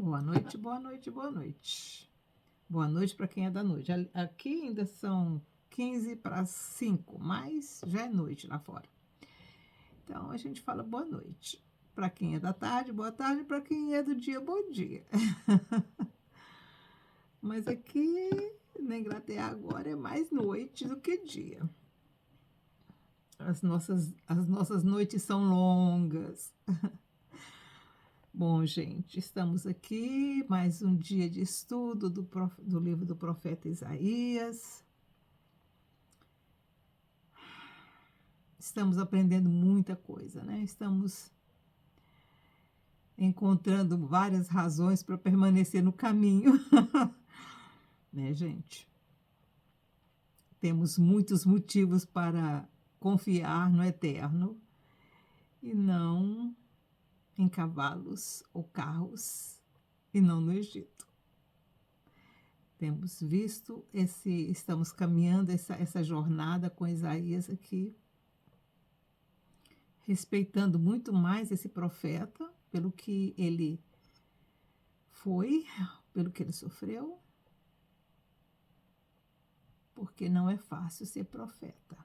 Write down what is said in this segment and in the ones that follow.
Boa noite, boa noite, boa noite. Boa noite para quem é da noite. Aqui ainda são 15 para 5, mas já é noite lá fora. Então a gente fala boa noite. Para quem é da tarde, boa tarde. Para quem é do dia, bom dia. Mas aqui na Inglaterra agora é mais noite do que dia. As nossas noites são longas. Bom, gente, estamos aqui, mais um dia de estudo do livro do profeta Isaías. Estamos aprendendo muita coisa, né? Estamos encontrando várias razões para permanecer no caminho, né, gente? Temos muitos motivos para confiar no eterno e não em cavalos ou carros e não no Egito. Temos visto estamos caminhando essa jornada com Isaías aqui, respeitando muito mais esse profeta pelo que ele foi, pelo que ele sofreu, porque não é fácil ser profeta.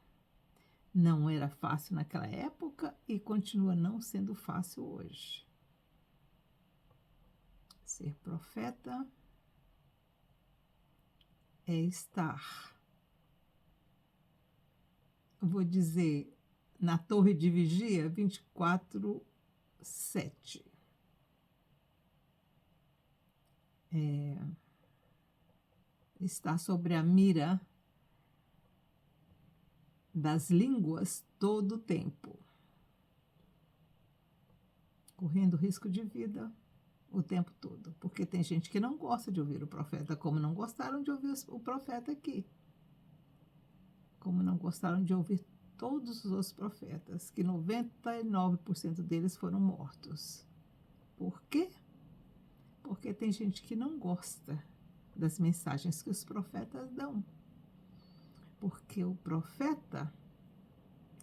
Não era fácil naquela época e continua não sendo fácil hoje. Ser profeta é estar, vou dizer, na torre de vigia 24/7. Estar sobre a mira das línguas todo o tempo, correndo risco de vida o tempo todo, porque tem gente que não gosta de ouvir o profeta, como não gostaram de ouvir o profeta aqui, como não gostaram de ouvir todos os outros profetas, que 99% deles foram mortos. Por quê? Porque tem gente que não gosta das mensagens que os profetas dão. Porque o profeta,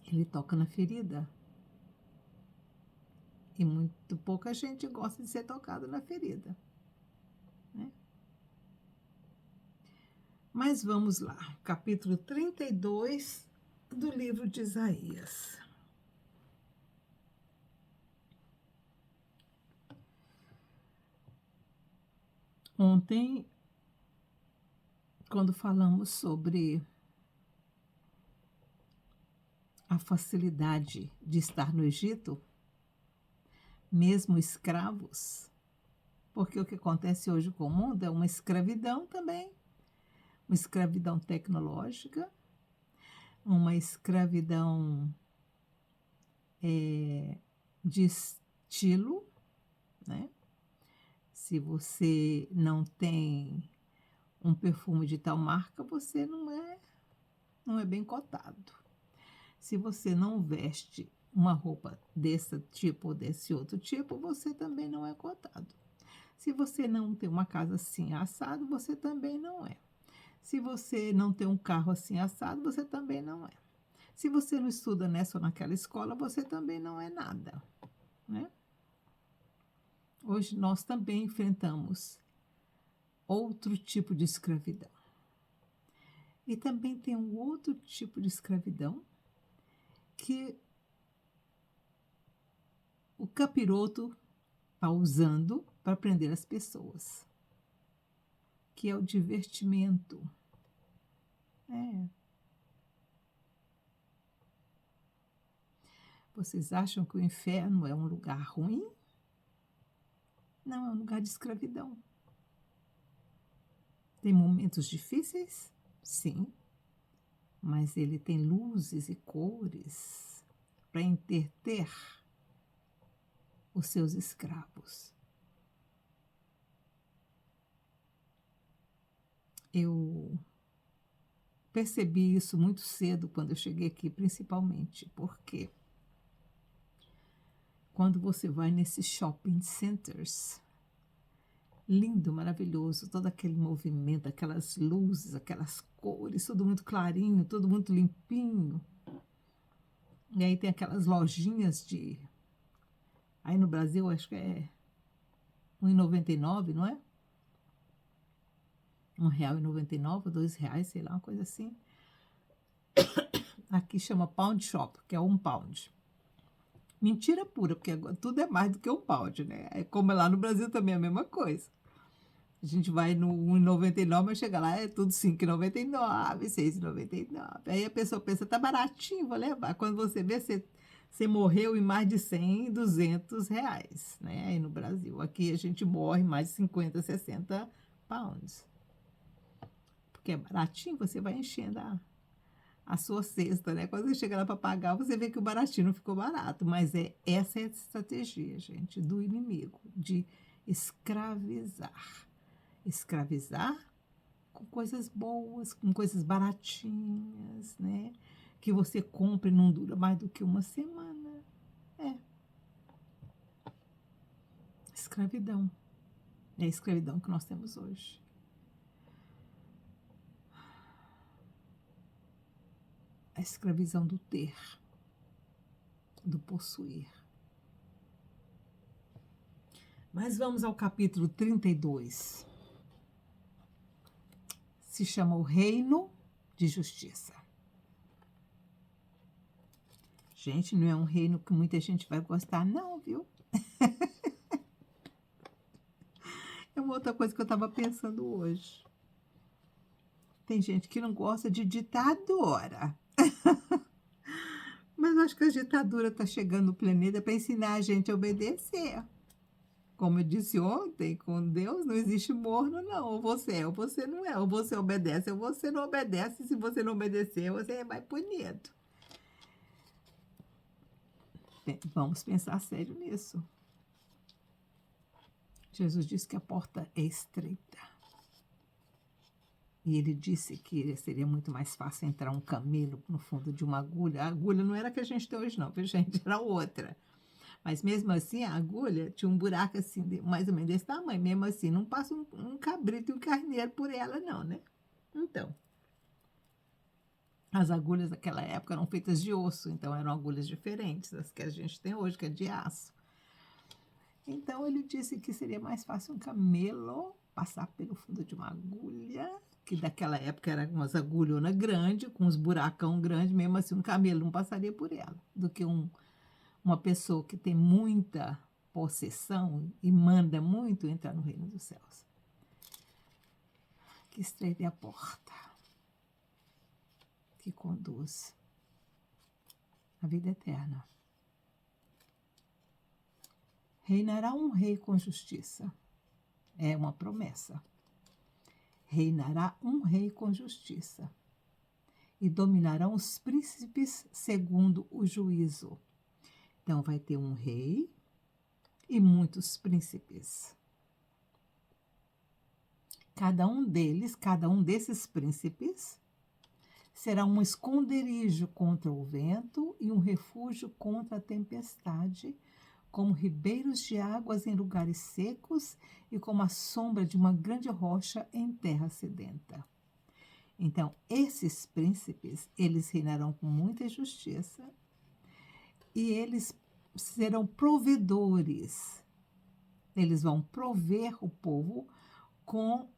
ele toca na ferida. E muito pouca gente gosta de ser tocada na ferida, né? Mas vamos lá, capítulo 32 do livro de Isaías. Ontem, quando falamos sobre a facilidade de estar no Egito, mesmo escravos, porque o que acontece hoje com o mundo é uma escravidão também, uma escravidão tecnológica, uma escravidão de estilo, né? Se você não tem um perfume de tal marca, você não é bem cotado. Se você não veste uma roupa desse tipo ou desse outro tipo, você também não é cotado. Se você não tem uma casa assim assado, você também não é. Se você não tem um carro assim assado, você também não é. Se você não estuda nessa ou naquela escola, você também não é nada, né? Hoje nós também enfrentamos outro tipo de escravidão. E também tem um outro tipo de escravidão que o capiroto está usando para prender as pessoas, que é o divertimento. Vocês acham que o inferno é um lugar ruim? Não, é um lugar de escravidão. Tem momentos difíceis? Sim, mas ele tem luzes e cores para entreter os seus escravos. Eu percebi isso muito cedo quando eu cheguei aqui, principalmente porque quando você vai nesses shopping centers, lindo, maravilhoso, todo aquele movimento, aquelas luzes, aquelas cores, tudo muito clarinho, tudo muito limpinho. E aí tem aquelas lojinhas de... Aí no Brasil, acho que é 1,99, não é? R$ 1,99, R$ 2, sei lá, uma coisa assim. Aqui chama Pound Shop, que é 1 pound. Mentira pura, porque agora tudo é mais do que 1 pound, né? É como é lá no Brasil também é a mesma coisa. A gente vai no 1,99, mas chega lá, é tudo 5,99, 6,99. Aí a pessoa pensa, tá baratinho, vou levar. Quando você vê, você morreu em mais de 100, R$ 200, né? Aí no Brasil. Aqui a gente morre em mais de 50, 60 pounds. Porque é baratinho, você vai enchendo a sua cesta, né? Quando você chega lá para pagar, você vê que o baratinho não ficou barato. Mas essa é a estratégia, gente, do inimigo, de escravizar. Escravizar com coisas boas, com coisas baratinhas, né? Que você compra e não dura mais do que uma semana. É escravidão. É a escravidão que nós temos hoje. A escravidão do ter, do possuir. Mas vamos ao capítulo 32. Se chama o Reino de Justiça. Gente, não é um reino que muita gente vai gostar, não, viu? É uma outra coisa que eu estava pensando hoje. Tem gente que não gosta de ditadura. Mas acho que a ditadura está chegando no planeta para ensinar a gente a obedecer. Como eu disse ontem, com Deus não existe morno, não. Ou você é, ou você não é. Ou você obedece, ou você não obedece. Se você não obedecer, você vai punido. Vamos pensar sério nisso. Jesus disse que a porta é estreita. E ele disse que seria muito mais fácil entrar um camelo no fundo de uma agulha. A agulha não era a que a gente tem hoje, não, viu, gente? Era outra. Mas mesmo assim, a agulha tinha um buraco assim, mais ou menos desse tamanho. Mesmo assim, não passa um cabrito e um carneiro por ela, não, né? Então, as agulhas daquela época eram feitas de osso, então eram agulhas diferentes das que a gente tem hoje, que é de aço. Então, ele disse que seria mais fácil um camelo passar pelo fundo de uma agulha, que daquela época era umas agulhonas grandes, com uns buracão grandes, mesmo assim um camelo não passaria por ela, do que uma pessoa que tem muita possessão e manda muito entrar no reino dos céus. Que estreita é a porta que conduz à vida eterna. Reinará um rei com justiça. É uma promessa. Reinará um rei com justiça. E dominarão os príncipes segundo o juízo. Então vai ter um rei e muitos príncipes. Cada um desses príncipes, será um esconderijo contra o vento e um refúgio contra a tempestade, como ribeiros de águas em lugares secos e como a sombra de uma grande rocha em terra sedenta. Então, esses príncipes, eles reinarão com muita justiça e eles serão provedores. Eles vão prover o povo com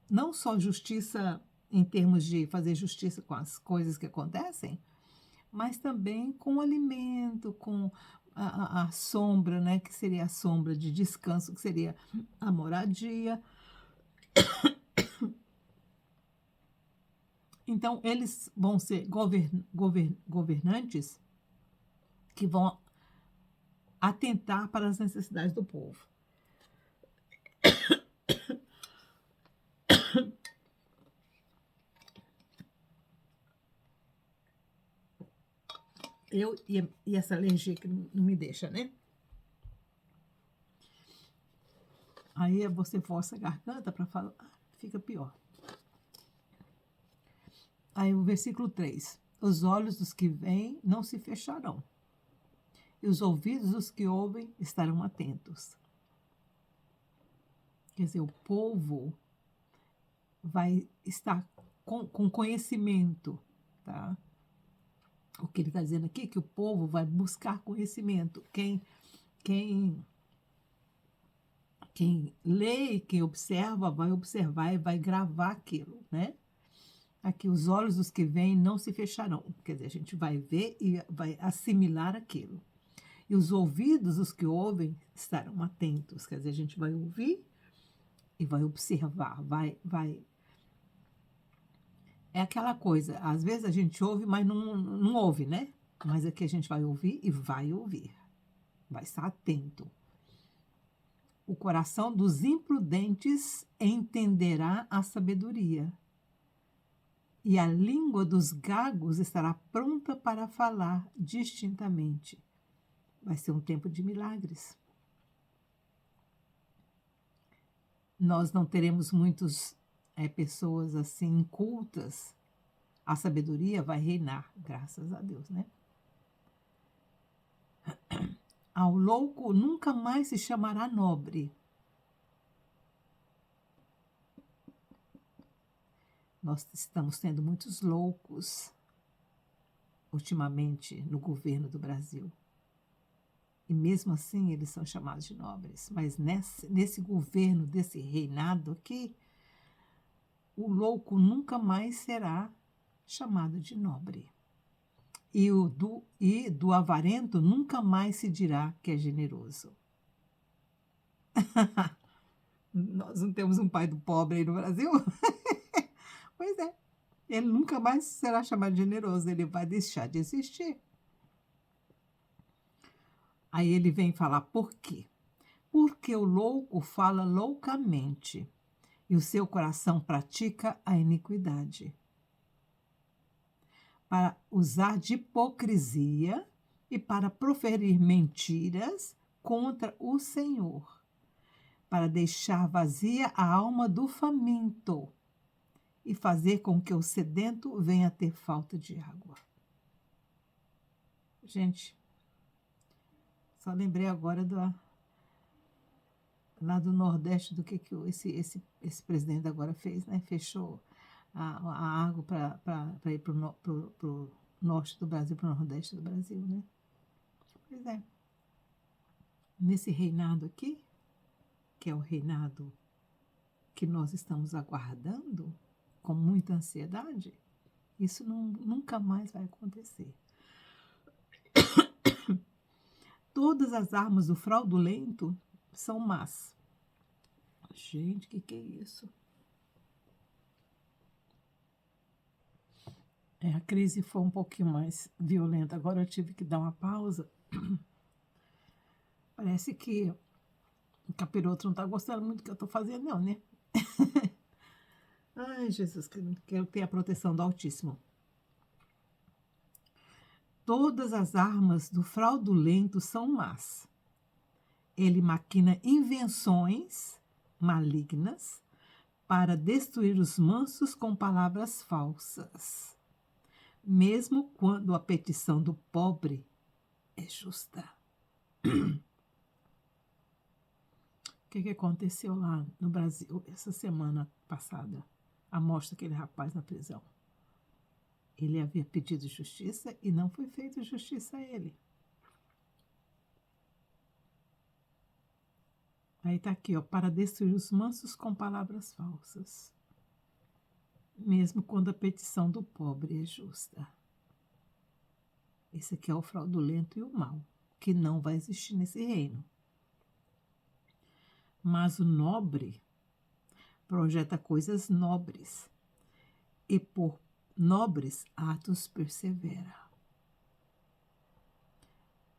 não só justiça em termos de fazer justiça com as coisas que acontecem, mas também com alimento, com a sombra, né, que seria a sombra de descanso, que seria a moradia. Então, eles vão ser governantes que vão atentar para as necessidades do povo. E essa alergia que não me deixa, né? Aí você força a garganta para falar, fica pior. Aí o versículo 3. Os olhos dos que veem não se fecharão, e os ouvidos dos que ouvem estarão atentos. Quer dizer, o povo vai estar com conhecimento, tá? O que ele está dizendo aqui é que o povo vai buscar conhecimento. Quem Quem lê e quem observa vai observar e vai gravar aquilo, né? Aqui os olhos dos que veem não se fecharão. Quer dizer, a gente vai ver e vai assimilar aquilo. E os ouvidos dos que ouvem estarão atentos. Quer dizer, a gente vai ouvir e vai observar, vai. É aquela coisa, às vezes a gente ouve, mas não ouve, né? Mas aqui a gente vai ouvir e vai ouvir. Vai estar atento. O coração dos imprudentes entenderá a sabedoria, e a língua dos gagos estará pronta para falar distintamente. Vai ser um tempo de milagres. Nós não teremos muitas pessoas assim incultas. A sabedoria vai reinar, graças a Deus, né? Ao louco nunca mais se chamará nobre. Nós estamos tendo muitos loucos ultimamente no governo do Brasil. E mesmo assim eles são chamados de nobres. Mas nesse governo, desse reinado aqui, o louco nunca mais será chamado de nobre. E do avarento nunca mais se dirá que é generoso. Nós não temos um pai do pobre aí no Brasil? Pois é. Ele nunca mais será chamado de generoso, ele vai deixar de existir. Aí ele vem falar por quê? Porque o louco fala loucamente e o seu coração pratica a iniquidade, para usar de hipocrisia e para proferir mentiras contra o Senhor, para deixar vazia a alma do faminto e fazer com que o sedento venha a ter falta de água. Gente, só lembrei agora lá do Nordeste do que esse presidente agora fez, né? Fechou a água para ir para o norte do Brasil, para o nordeste do Brasil, né? Pois é. Nesse reinado aqui, que é o reinado que nós estamos aguardando com muita ansiedade, isso nunca mais vai acontecer. Todas as armas do fraudulento são más. Gente, o que é isso? A crise foi um pouquinho mais violenta. Agora eu tive que dar uma pausa. Parece que o capiroto não está gostando muito do que eu estou fazendo, não, né? Ai, Jesus, que eu tenha a proteção do Altíssimo. Todas as armas do fraudulento são más. Ele maquina invenções malignas para destruir os mansos com palavras falsas, mesmo quando a petição do pobre é justa. O que aconteceu lá no Brasil essa semana passada? A morte daquele rapaz na prisão. Ele havia pedido justiça e não foi feita justiça a ele. Aí está aqui, ó, para destruir os mansos com palavras falsas, mesmo quando a petição do pobre é justa. Esse aqui é o fraudulento e o mau, que não vai existir nesse reino. Mas o nobre projeta coisas nobres e por nobres atos persevera.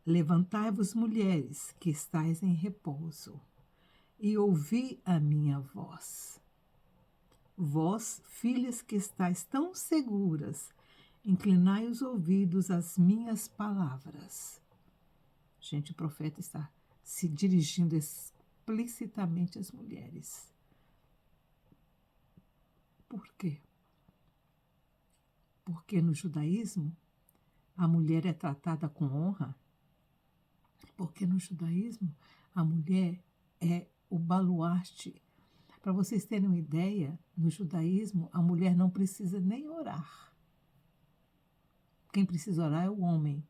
Levantai-vos, mulheres, que estáis em repouso, e ouvi a minha voz. Vós, filhas que estáis tão seguras, inclinai os ouvidos às minhas palavras. Gente, o profeta está se dirigindo explicitamente às mulheres. Por quê? Porque no judaísmo a mulher é tratada com honra. Porque no judaísmo a mulher é o baluarte. Para vocês terem uma ideia, no judaísmo a mulher não precisa nem orar. Quem precisa orar é o homem.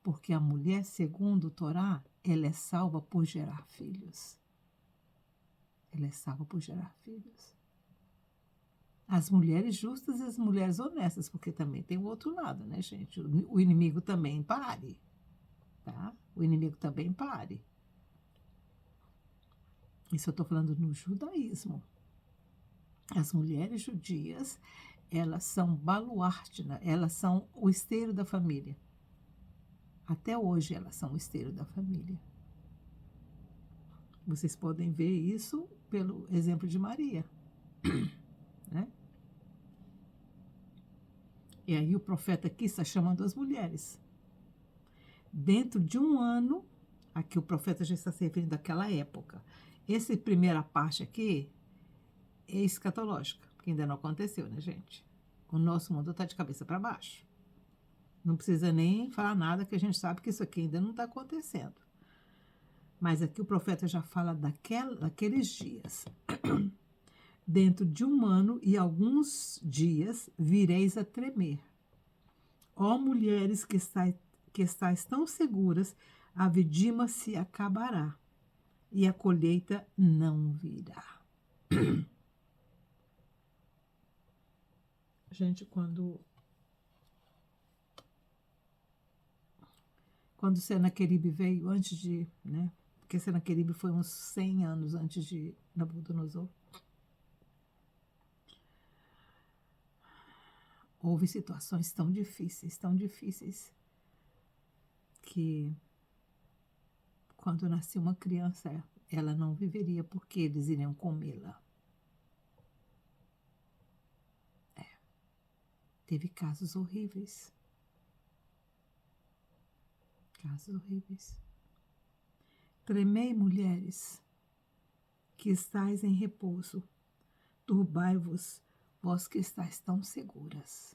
Porque a mulher, segundo o Torá, ela é salva por gerar filhos. ela é salva por gerar filhos. As mulheres justas e as mulheres honestas, porque também tem o outro lado, né, gente? O inimigo também pare, tá? O inimigo também pare. Isso eu estou falando no judaísmo. As mulheres judias, elas são baluarte, né? Elas são o esteiro da família. Até hoje elas são o esteiro da família. Vocês podem ver isso pelo exemplo de Maria, né? E aí o profeta aqui está chamando as mulheres. Dentro de um ano, aqui o profeta já está se referindo àquela época. Essa primeira parte aqui é escatológica, que ainda não aconteceu, né, gente? O nosso mundo está de cabeça para baixo. Não precisa nem falar nada, que a gente sabe que isso aqui ainda não está acontecendo. Mas aqui o profeta já fala daqueles dias. Dentro de um ano e alguns dias vireis a tremer. Ó mulheres que estáis tão seguras, a vidima se acabará e a colheita não virá. Gente, quando Senaqueribe veio, antes de, né? Porque Senaqueribe foi uns 100 anos antes de Nabucodonosor. Houve situações tão difíceis, que quando nascia uma criança, ela não viveria porque eles iriam comê-la. Teve casos horríveis. Casos horríveis. Tremei, mulheres, que estáis em repouso. Turbai-vos, vós que estáis tão seguras.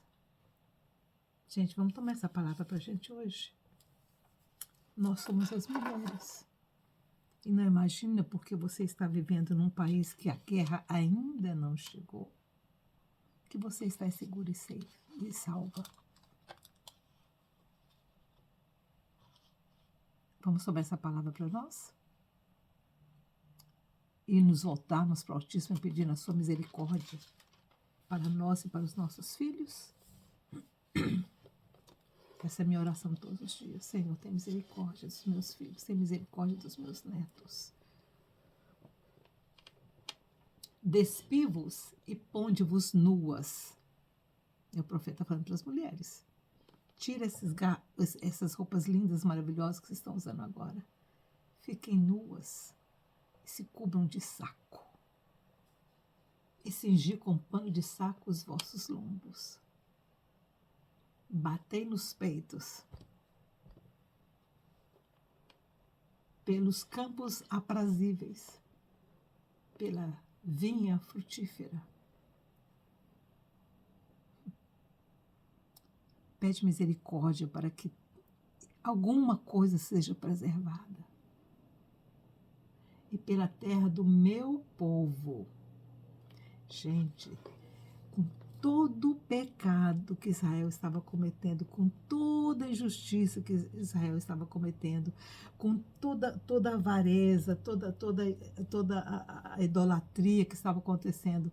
Gente, vamos tomar essa palavra para a gente hoje. Nós somos as mulheres. E não imagina porque você está vivendo num país que a guerra ainda não chegou, que você está segura e safe e salva. Vamos tomar essa palavra para nós? E nos voltarmos para o Altíssimo pedindo a sua misericórdia para nós e para os nossos filhos? Essa é a minha oração todos os dias. Senhor, tem misericórdia dos meus filhos, tem misericórdia dos meus netos. Despi-vos e ponde-vos nuas. É o profeta falando para as mulheres. Tira essas roupas lindas, maravilhosas que vocês estão usando agora. Fiquem nuas e se cubram de saco. E cingi com pano de saco os vossos lombos. Batei nos peitos. Pelos campos aprazíveis. Pela vinha frutífera. Pede misericórdia para que alguma coisa seja preservada. E pela terra do meu povo. Gente, com todo o pecado que Israel estava cometendo, com toda a injustiça que Israel estava cometendo, com toda a avareza, toda a idolatria que estava acontecendo,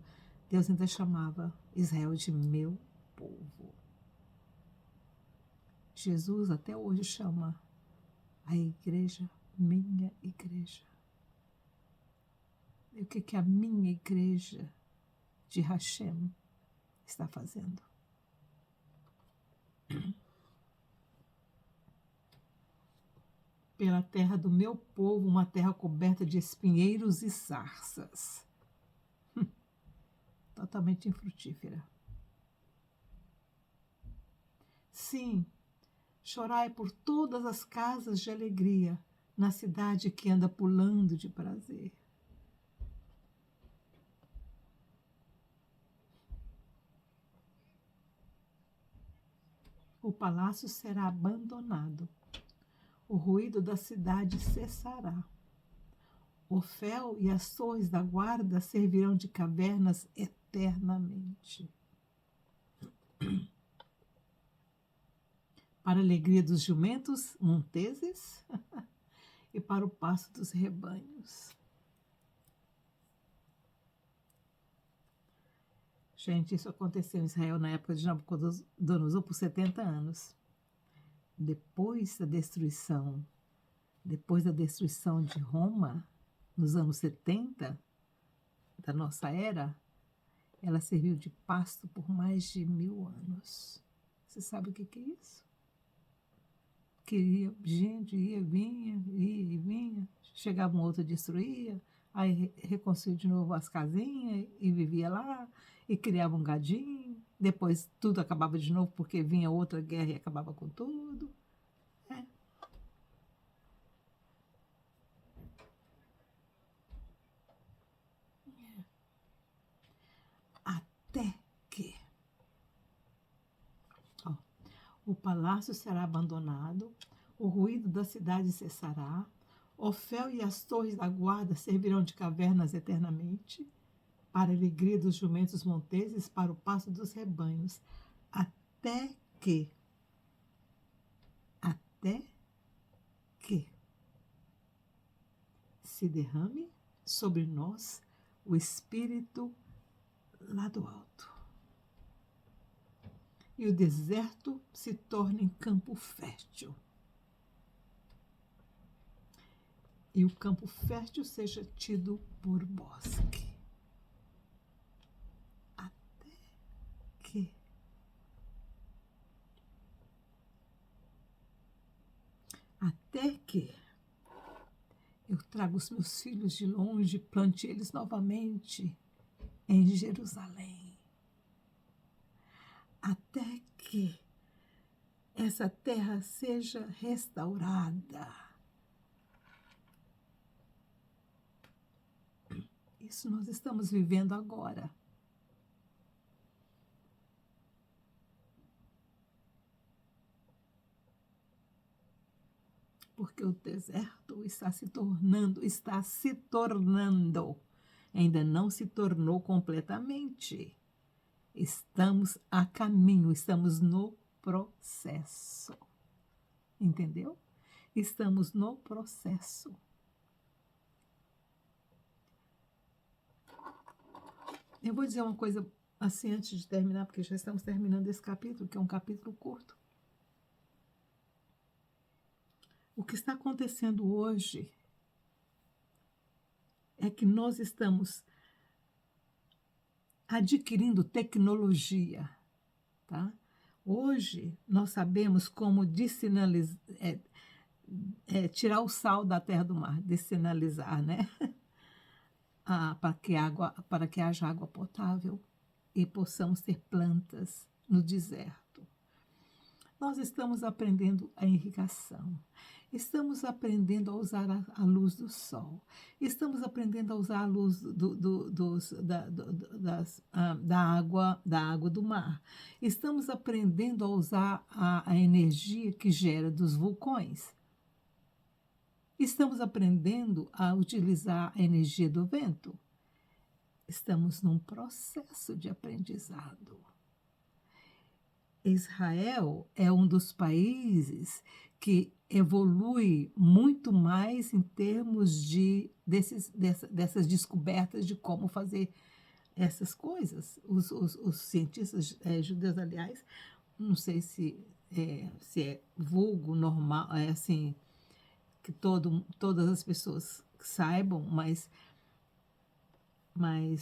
Deus ainda chamava Israel de meu povo. Jesus até hoje chama a igreja minha igreja. E o que a minha igreja de Hashem está fazendo? Pela terra do meu povo, uma terra coberta de espinheiros e sarças. Totalmente infrutífera. Sim, chorai por todas as casas de alegria, na cidade que anda pulando de prazer. O palácio será abandonado. O ruído da cidade cessará. O fel e as torres da guarda servirão de cavernas eternamente. Para a alegria dos jumentos monteses e para o pasto dos rebanhos. Gente, isso aconteceu em Israel na época de Nabucodonosor por 70 anos. Depois da destruição, depois da destruição de Roma, nos anos 70 da nossa era, ela serviu de pasto por mais de 1000 anos. Você sabe o que é isso? Queria, gente, ia e vinha, chegava um outro, destruía, aí reconstruía de novo as casinhas e vivia lá, e criava um gadinho, depois tudo acabava de novo porque vinha outra guerra e acabava com tudo. É. Até que ó, o palácio será abandonado, o ruído da cidade cessará, Ofel e as torres da guarda servirão de cavernas eternamente, para a alegria dos jumentos monteses, para o pasto dos rebanhos, até que, até que se derrame sobre nós o Espírito lá do alto, e o deserto se torne campo fértil, e o campo fértil seja tido por bosque. Até que eu trago os meus filhos de longe, plante eles novamente em Jerusalém. Até que essa terra seja restaurada. Isso nós estamos vivendo agora. Porque o deserto está se tornando, ainda não se tornou completamente. Estamos a caminho, estamos no processo. Entendeu? Estamos no processo. Eu vou dizer uma coisa assim antes de terminar, porque já estamos terminando esse capítulo, que é um capítulo curto. O que está acontecendo hoje é que nós estamos adquirindo tecnologia, tá? Hoje nós sabemos como tirar o sal da terra do mar, dessinalizar, né? Para que haja água potável e possamos ter plantas no deserto. Nós estamos aprendendo a irrigação, estamos aprendendo a usar a luz do sol, estamos aprendendo a usar a luz da água do mar, estamos aprendendo a usar a energia que gera dos vulcões, estamos aprendendo a utilizar a energia do vento. Estamos num processo de aprendizado. Israel é um dos países que evolui muito mais em termos dessas descobertas de como fazer essas coisas. Os cientistas judeus, aliás, não sei se é vulgo, normal, é assim, que todas as pessoas saibam, mas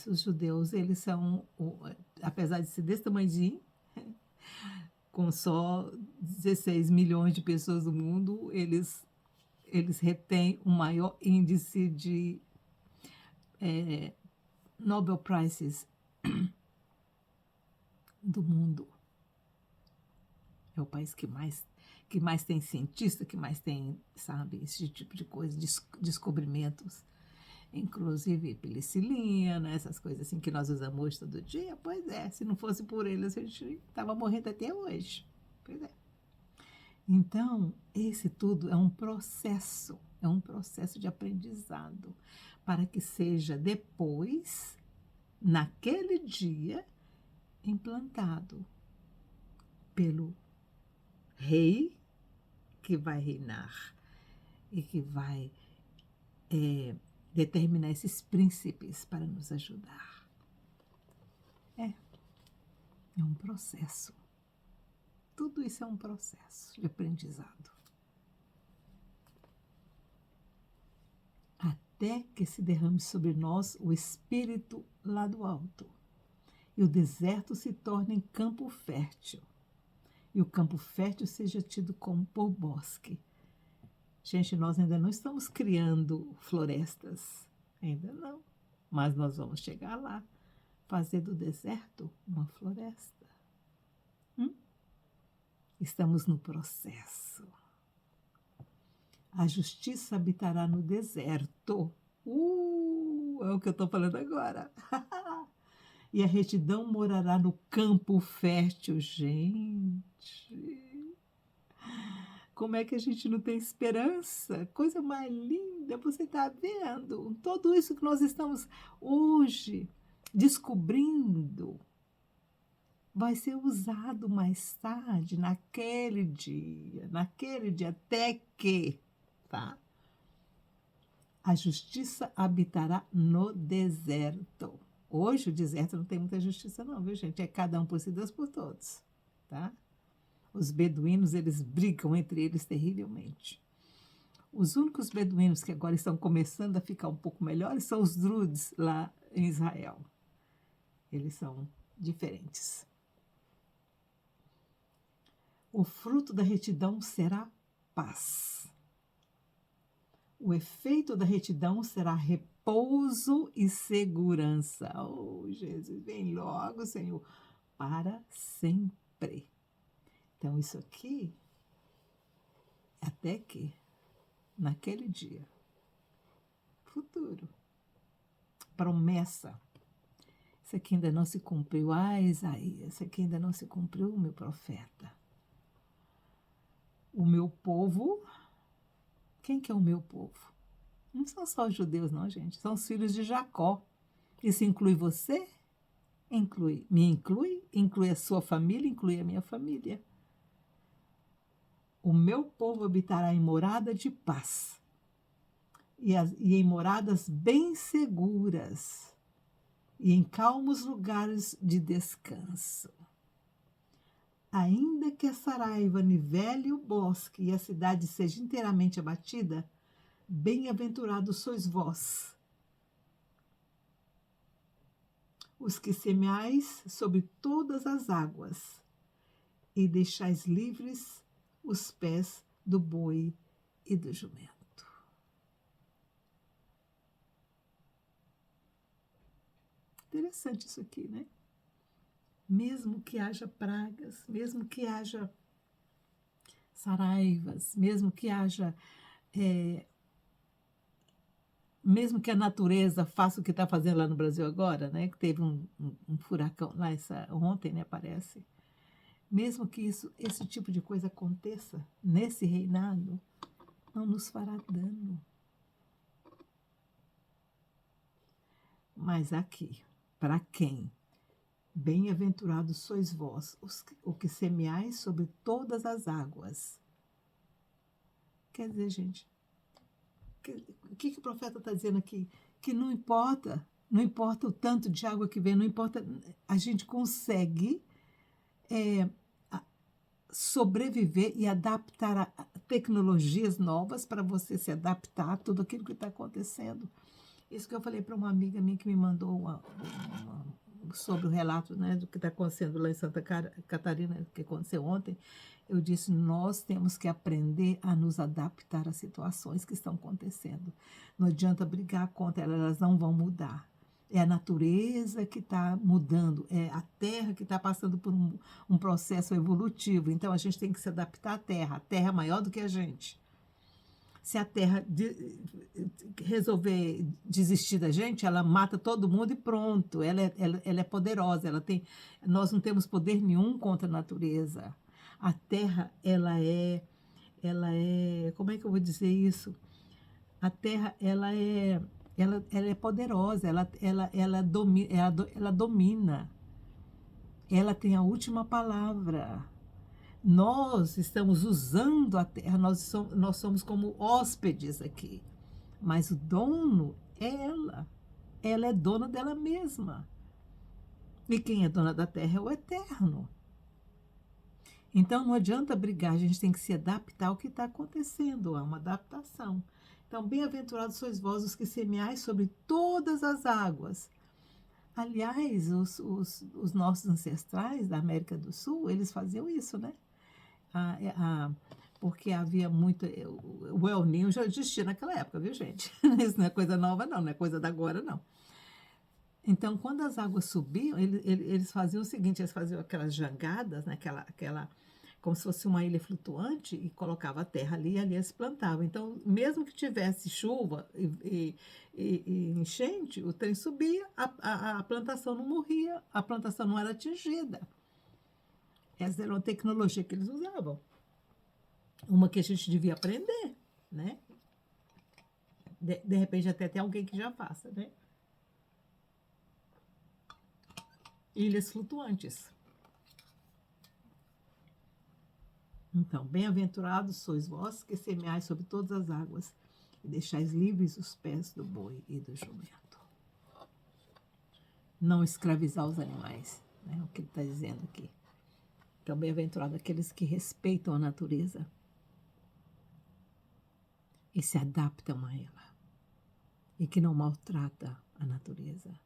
os judeus, eles são, apesar de ser desse tamanhozinho, com só 16 milhões de pessoas no mundo, eles retêm o maior índice de Nobel Prizes do mundo. É o país que mais tem cientista, que mais tem, sabe, esse tipo de coisa, descobrimentos. Inclusive penicilina, essas coisas assim que nós usamos hoje todo dia. Pois é, se não fosse por eles, a gente estava morrendo até hoje. Pois é. Então, esse tudo é um processo de aprendizado, para que seja depois, naquele dia, implantado pelo rei que vai reinar e que vai determinar esses príncipes para nos ajudar. É um processo. Tudo isso é um processo de aprendizado. Até que se derrame sobre nós o Espírito lá do alto, e o deserto se torne em campo fértil, e o campo fértil seja tido como por bosque. Gente, nós ainda não estamos criando florestas, ainda não, mas nós vamos chegar lá, fazer do deserto uma floresta. Estamos no processo. A justiça habitará no deserto. É o que eu estou falando agora. E a retidão morará no campo fértil. Gente, como é que a gente não tem esperança? Coisa mais linda, você está vendo? Tudo isso que nós estamos hoje descobrindo vai ser usado mais tarde, naquele dia até que, tá? A justiça habitará no deserto. Hoje o deserto não tem muita justiça não, viu, gente? É cada um por si, Deus por todos, tá? Os beduínos, eles brigam entre eles terrivelmente. Os únicos beduínos que agora estão começando a ficar um pouco melhores são os druids lá em Israel. Eles são diferentes. O fruto da retidão será paz. O efeito da retidão será repouso e segurança. Oh, Jesus, vem logo, Senhor, para sempre. Então, isso aqui, até que, naquele dia, futuro, promessa. Isso aqui ainda não se cumpriu. Isaías, isso aqui ainda não se cumpriu, meu profeta. O meu povo, quem que é o meu povo? Não são só os judeus, não, gente. São os filhos de Jacó. Isso inclui você? Inclui a sua família, inclui a minha família. O meu povo habitará em morada de paz e em moradas bem seguras e em calmos lugares de descanso. Ainda que a saraiva nivele o bosque e a cidade seja inteiramente abatida, bem-aventurados sois vós, os que semeais sobre todas as águas e deixais livres os pés do boi e do jumento. Interessante isso aqui, né? Mesmo que haja pragas, mesmo que haja saraivas, mesmo que haja, mesmo que a natureza faça o que está fazendo lá no Brasil agora, né? Que teve um furacão lá ontem, né? Parece. Mesmo que esse tipo de coisa aconteça nesse reinado, não nos fará dano. Mas aqui, para quem? Bem-aventurados sois vós, o que semeais sobre todas as águas. Quer dizer, gente, o que o profeta está dizendo aqui? Que não importa o tanto de água que vem, não importa, a gente consegue sobreviver e adaptar a tecnologias novas para você se adaptar a tudo aquilo que está acontecendo. Isso que eu falei para uma amiga minha que me mandou sobre o relato, né, do que está acontecendo lá em Santa Catarina, que aconteceu ontem. Eu disse, nós temos que aprender a nos adaptar às situações que estão acontecendo. Não adianta brigar contra elas, elas não vão mudar. É a natureza que está mudando, é a Terra que está passando por um processo evolutivo. Então, a gente tem que se adaptar à Terra. A Terra é maior do que a gente. Se a Terra resolver desistir da gente, ela mata todo mundo e pronto. Ela é poderosa. Nós não temos poder nenhum contra a natureza. A Terra, ela é, como é que eu vou dizer isso? A Terra, ela é poderosa, ela domina. Ela tem a última palavra. Nós estamos usando a terra, nós somos como hóspedes aqui, mas o dono é ela é dona dela mesma. E quem é dona da terra é o Eterno. Então não adianta brigar, a gente tem que se adaptar ao que está acontecendo, há uma adaptação. Então, bem-aventurados sois vós os que semeais sobre todas as águas. Aliás, os nossos ancestrais da América do Sul, eles faziam isso, né? A, a, porque havia muito. O El Niño já existia naquela época, viu, gente? Isso não é coisa nova, não é coisa da agora, não. Então, quando as águas subiam, eles faziam o seguinte: eles faziam aquelas jangadas, né? Como se fosse uma ilha flutuante, e colocava a terra ali e ali eles plantavam. Então, mesmo que tivesse chuva e enchente, o trem subia, a plantação não morria, a plantação não era atingida. Essa era uma tecnologia que eles usavam. Uma que a gente devia aprender, né? De repente até tem alguém que já faça, né? Ilhas flutuantes. Então, bem-aventurados sois vós que semeais sobre todas as águas e deixais livres os pés do boi e do jumento. Não escravizar os animais, né? O que ele está dizendo aqui. Então, bem-aventurados aqueles que respeitam a natureza e se adaptam a ela e que não maltrata a natureza,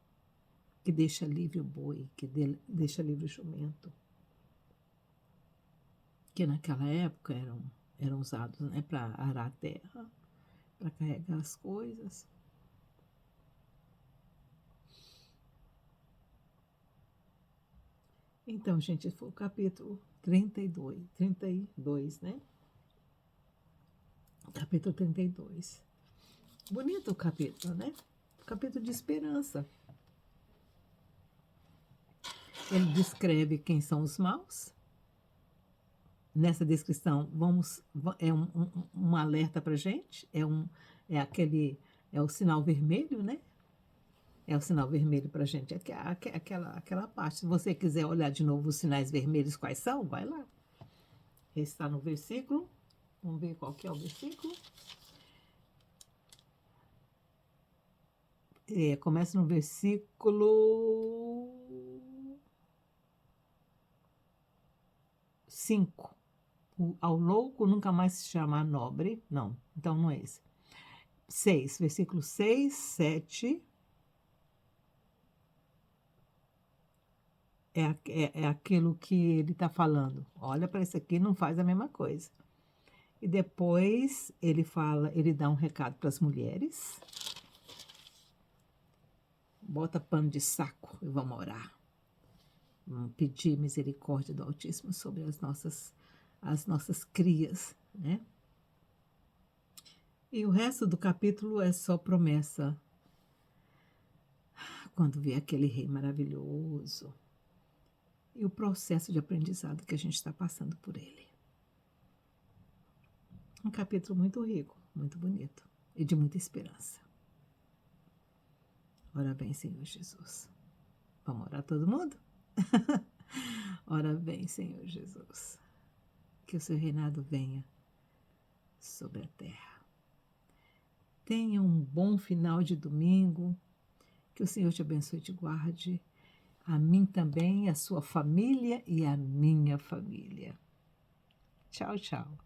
que deixa livre o boi, que deixa livre o jumento, que naquela época eram usados, né, para arar a terra, para carregar as coisas. Então, gente, esse foi o capítulo 32, né? Capítulo 32. Bonito o capítulo, né? Capítulo de esperança. Ele descreve quem são os maus. Nessa descrição, é um alerta para gente, é o sinal vermelho, né? É o sinal vermelho para gente, aquela parte. Se você quiser olhar de novo os sinais vermelhos, quais são, vai lá. Esse está no versículo, vamos ver qual que é o versículo. Começa no versículo 5. Ao louco nunca mais se chamar nobre. Não, então não é esse. 6, versículo 6, 7. É aquilo que ele está falando. Olha para isso aqui, não faz a mesma coisa. E depois ele dá um recado para as mulheres. Bota pano de saco e vamos orar. Vamos pedir misericórdia do Altíssimo sobre as nossas crias, né? E o resto do capítulo é só promessa. Quando vê aquele rei maravilhoso e o processo de aprendizado que a gente está passando por ele. Um capítulo muito rico, muito bonito e de muita esperança. Ora bem, Senhor Jesus. Vamos orar todo mundo? Ora bem, Senhor Jesus. Que o seu reinado venha sobre a terra. Tenha um bom final de domingo. Que o Senhor te abençoe e te guarde. A mim também, a sua família e a minha família. Tchau, tchau.